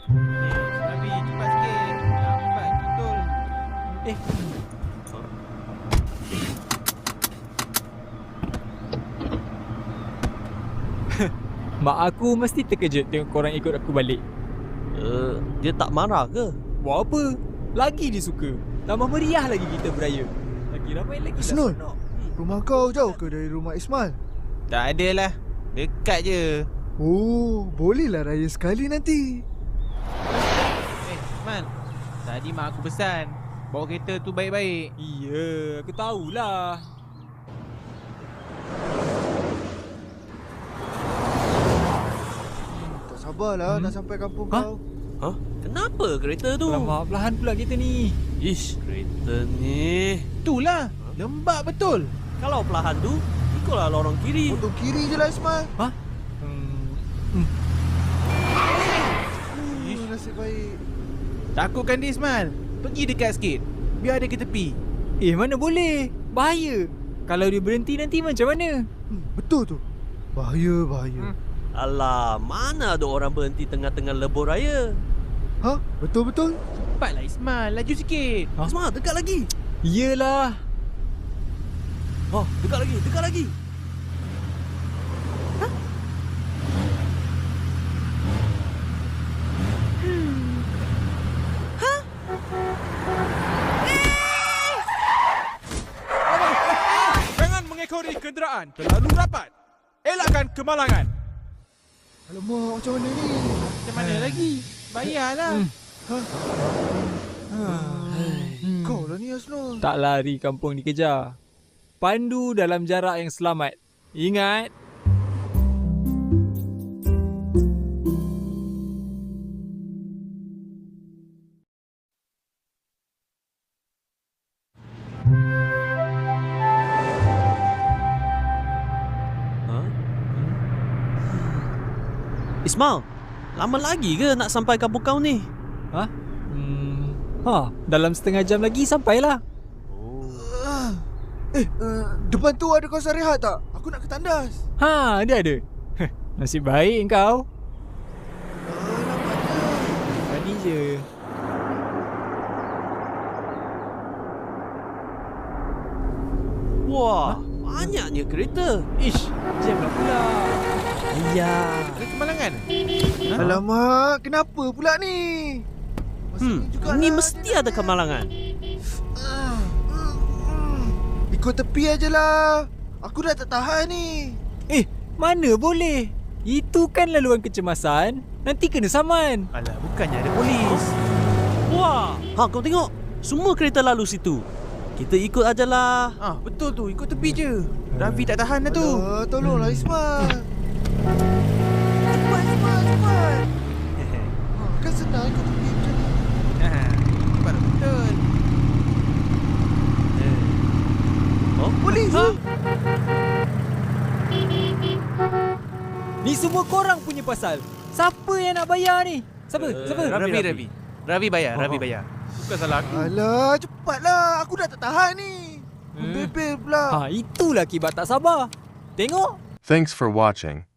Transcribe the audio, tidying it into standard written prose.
Rabi, cepat sikit. Lambat betul. Eh, mak aku mesti terkejut tengok korang ikut aku balik. Dia tak marah ke? Buat apa? Lagi dia suka. Tambah meriah lagi kita beraya. Lagi ramai lagi dah Hasnul, seronok. rumah kau jauh ke dari rumah Ismail? Tak adalah. Dekat je. Oh, bolehlah raya sekali nanti. Man, tadi mak aku pesan bawa kereta tu baik-baik. Iya, aku tahulah. Tak sabarlah nak sampai kampung Ha? kau. Hah? Kenapa kereta tu? Alamak, perlahan pula kita ni. Ish, kereta ni. Itulah. Lembab betul. Kalau perlahan tu, ikutlah lorong kiri. Potong kiri je lah Ismail. Nasib baik. Takutkan dia, Ismail. Pergi dekat sikit. Biar dia ke tepi. Mana boleh. Bahaya. Kalau dia berhenti nanti macam mana? Betul tu. Bahaya. Alah, mana ada orang berhenti tengah-tengah lebuh raya? Ha? Betul-betul? Cepatlah, Ismail. Laju sikit. Ha? Ismail, dekat lagi. Iyalah. Oh, dekat lagi. Jangan mengekori kenderaan terlalu rapat. Elakkan kemalangan. Alamak, macam mana ni? Macam mana lagi? Bayarlah. Kau lah ni Hasnul. Tak lari kampung dikejar. Pandu dalam jarak yang selamat. Ingat. Ha? Ismail, lama lagi ke nak sampai kampung kau ni? Dalam setengah jam lagi sampailah. Depan tu ada kawasan rehat tak? Aku nak ke tandas. Ada. Nasib baik kau. Nampaknya. Tadi je. Wah, banyaknya kereta. Ish, jam dah pula. Ayah. Ke kemalangan? Alamak, kenapa pula ni? Ini mesti ada kemalangan. Ikut tepi aje lah. Aku dah tak tahan ni. Mana boleh? Itu kan laluan kecemasan. Nanti kena saman. Alah, bukannya ada polis. Wah, kau tengok. Semua kereta lalu situ. Kita ikut ajalah. Betul tu. Ikut tepi je. Rafi tak tahan dah tu. Alah, tolonglah Ismail. Cepat. Kan senang ikut tepi macam ni. Baru betul. Oh, Polis! Ni semua korang punya pasal. Siapa yang nak bayar ni? Siapa? Rafi. Rafi bayar. Rafi bayar. Bukan salah aku. Alah, cepatlah. Aku dah tak tahan ni. Membebel pula. Itulah akibat tak sabar. Tengok. Thanks for watching.